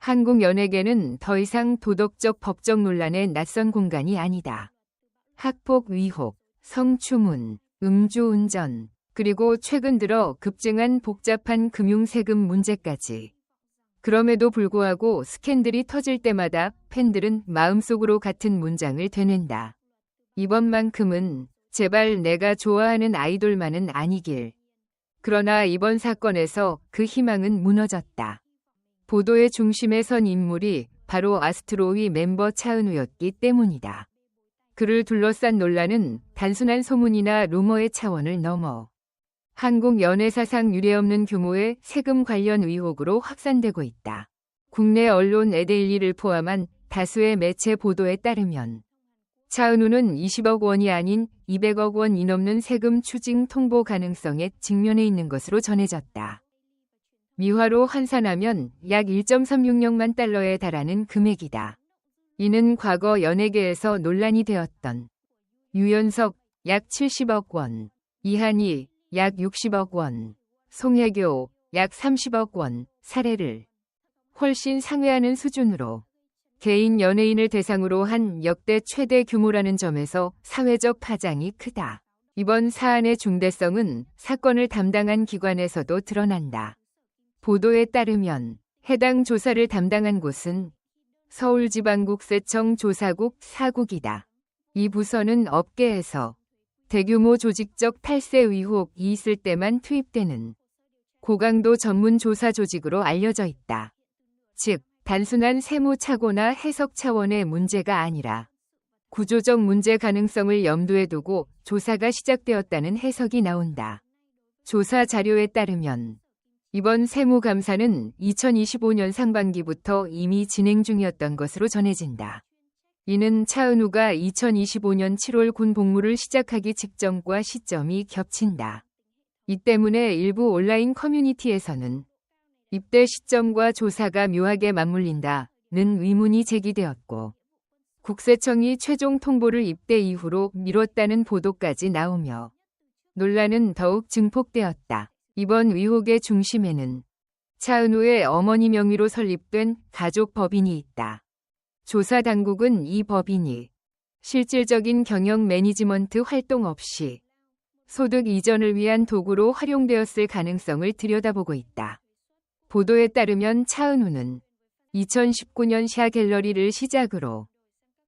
한국 연예계는 더 이상 도덕적 법적 논란의 낯선 공간이 아니다. 학폭 의혹, 성추문, 음주운전, 그리고 최근 들어 급증한 복잡한 금융세금 문제까지. 그럼에도 불구하고 스캔들이 터질 때마다 팬들은 마음속으로 같은 문장을 되낸다. 이번만큼은 제발 내가 좋아하는 아이돌만은 아니길. 그러나 이번 사건에서 그 희망은 무너졌다. 보도의 중심에 선 인물이 바로 아스트로의 멤버 차은우였기 때문이다. 그를 둘러싼 논란은 단순한 소문이나 루머의 차원을 넘어 한국 연예사상 유례없는 규모의 세금 관련 의혹으로 확산되고 있다. 국내 언론 에데일리를 포함한 다수의 매체 보도에 따르면 차은우는 20억 원이 아닌 200억 원이 넘는 세금 추징 통보 가능성에 직면해 있는 것으로 전해졌다. 미화로 환산하면 약 1.36억만 달러에 달하는 금액이다. 이는 과거 연예계에서 논란이 되었던 유연석 약 70억 원, 이한희 약 60억 원, 송혜교 약 30억 원 사례를 훨씬 상회하는 수준으로 개인 연예인을 대상으로 한 역대 최대 규모라는 점에서 사회적 파장이 크다. 이번 사안의 중대성은 사건을 담당한 기관에서도 드러난다. 보도에 따르면 해당 조사를 담당한 곳은 서울지방국세청 조사국 4국이다. 이 부서는 업계에서 대규모 조직적 탈세 의혹이 있을 때만 투입되는 고강도 전문 조사 조직으로 알려져 있다. 즉, 단순한 세무착오나 해석 차원의 문제가 아니라 구조적 문제 가능성을 염두에 두고 조사가 시작되었다는 해석이 나온다. 조사 자료에 따르면 이번 세무감사는 2025년 상반기부터 이미 진행 중이었던 것으로 전해진다. 이는 차은우가 2025년 7월 군 복무를 시작하기 직전과 시점이 겹친다. 이 때문에 일부 온라인 커뮤니티에서는 입대 시점과 조사가 묘하게 맞물린다는 의문이 제기되었고, 국세청이 최종 통보를 입대 이후로 미뤘다는 보도까지 나오며 논란은 더욱 증폭되었다. 이번 의혹의 중심에는 차은우의 어머니 명의로 설립된 가족법인이 있다. 조사 당국은 이 법인이 실질적인 경영 매니지먼트 활동 없이 소득 이전을 위한 도구로 활용되었을 가능성을 들여다보고 있다. 보도에 따르면 차은우는 2019년 샤 갤러리를 시작으로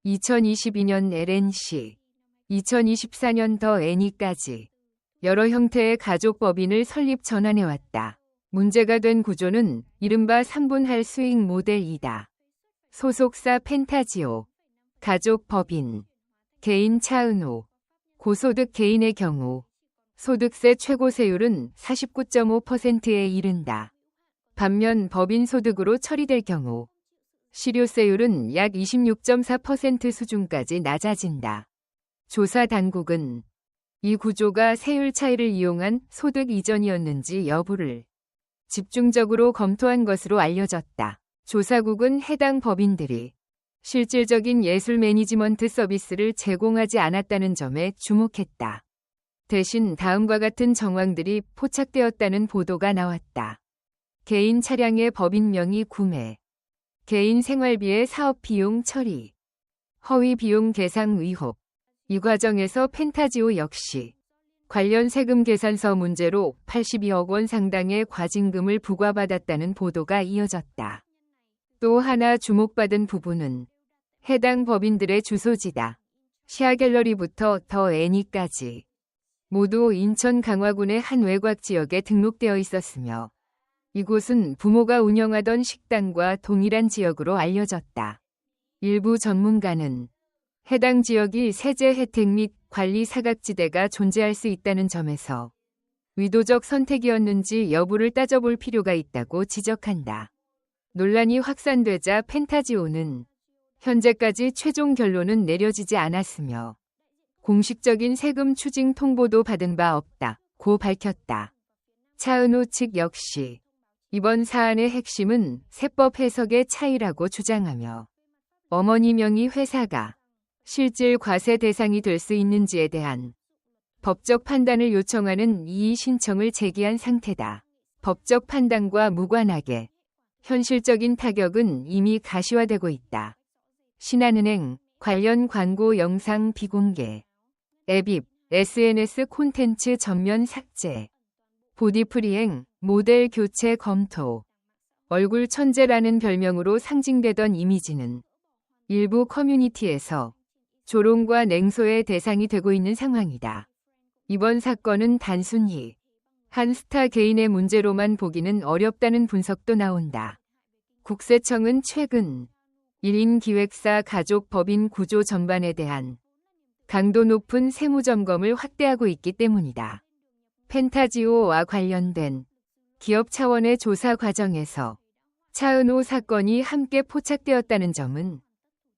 2022년 LNC, 2024년 더 애니까지 여러 형태의 가족법인을 설립 전환해왔다. 문제가 된 구조는 이른바 3분할 수익 모델이다. 소속사 펜타지오, 가족법인, 개인 차은우, 고소득 개인의 경우 소득세 최고세율은 49.5%에 이른다. 반면 법인 소득으로 처리될 경우 실효세율은 약 26.4% 수준까지 낮아진다. 조사 당국은 이 구조가 세율 차이를 이용한 소득 이전이었는지 여부를 집중적으로 검토한 것으로 알려졌다. 조사국은 해당 법인들이 실질적인 예술 매니지먼트 서비스를 제공하지 않았다는 점에 주목했다. 대신 다음과 같은 정황들이 포착되었다는 보도가 나왔다. 개인 차량의 법인 명의 구매, 개인 생활비의 사업 비용 처리, 허위 비용 계상 의혹. 이 과정에서 펜타지오 역시 관련 세금 계산서 문제로 82억 원 상당의 과징금을 부과받았다는 보도가 이어졌다. 또 하나 주목받은 부분은 해당 법인들의 주소지다. 샤갤러리부터 더 애니까지 모두 인천 강화군의 한 외곽 지역에 등록되어 있었으며 이곳은 부모가 운영하던 식당과 동일한 지역으로 알려졌다. 일부 전문가는 해당 지역이 세제 혜택 및 관리 사각지대가 존재할 수 있다는 점에서 의도적 선택이었는지 여부를 따져볼 필요가 있다고 지적한다. 논란이 확산되자 펜타지오는 현재까지 최종 결론은 내려지지 않았으며 공식적인 세금 추징 통보도 받은 바 없다고 밝혔다. 차은우 측 역시 이번 사안의 핵심은 세법 해석의 차이라고 주장하며 어머니 명의 회사가 실질 과세 대상이 될 수 있는지에 대한 법적 판단을 요청하는 이의 신청을 제기한 상태다. 법적 판단과 무관하게 현실적인 타격은 이미 가시화되고 있다. 신한은행 관련 광고 영상 비공개, 앱입, SNS 콘텐츠 전면 삭제, 보디프리행, 모델 교체 검토, 얼굴 천재라는 별명으로 상징되던 이미지는 일부 커뮤니티에서 조롱과 냉소의 대상이 되고 있는 상황이다. 이번 사건은 단순히 한 스타 개인의 문제로만 보기는 어렵다는 분석도 나온다. 국세청은 최근 1인 기획사 가족 법인 구조 전반에 대한 강도 높은 세무점검을 확대하고 있기 때문이다. 펜타지오와 관련된 기업 차원의 조사 과정에서 차은우 사건이 함께 포착되었다는 점은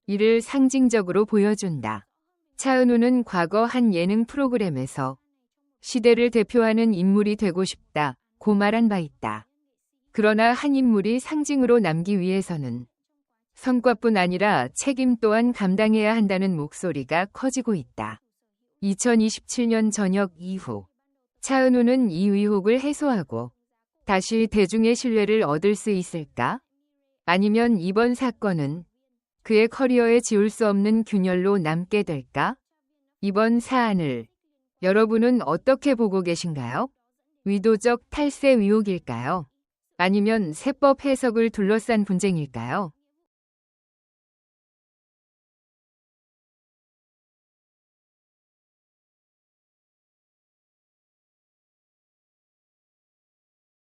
이를 상징적으로 보여준다. 차은우는 과거 한 예능 프로그램에서 시대를 대표하는 인물이 되고 싶다고 말한 바 있다. 그러나 한 인물이 상징으로 남기 위해서는 성과뿐 아니라 책임 또한 감당해야 한다는 목소리가 커지고 있다. 2027년 저녁 이후 차은우는 이 의혹을 해소하고 다시 대중의 신뢰를 얻을 수 있을까? 아니면 이번 사건은 그의 커리어에 지울 수 없는 균열로 남게 될까? 이번 사안을 여러분은 어떻게 보고 계신가요? 의도적 탈세 의혹일까요? 아니면 세법 해석을 둘러싼 분쟁일까요?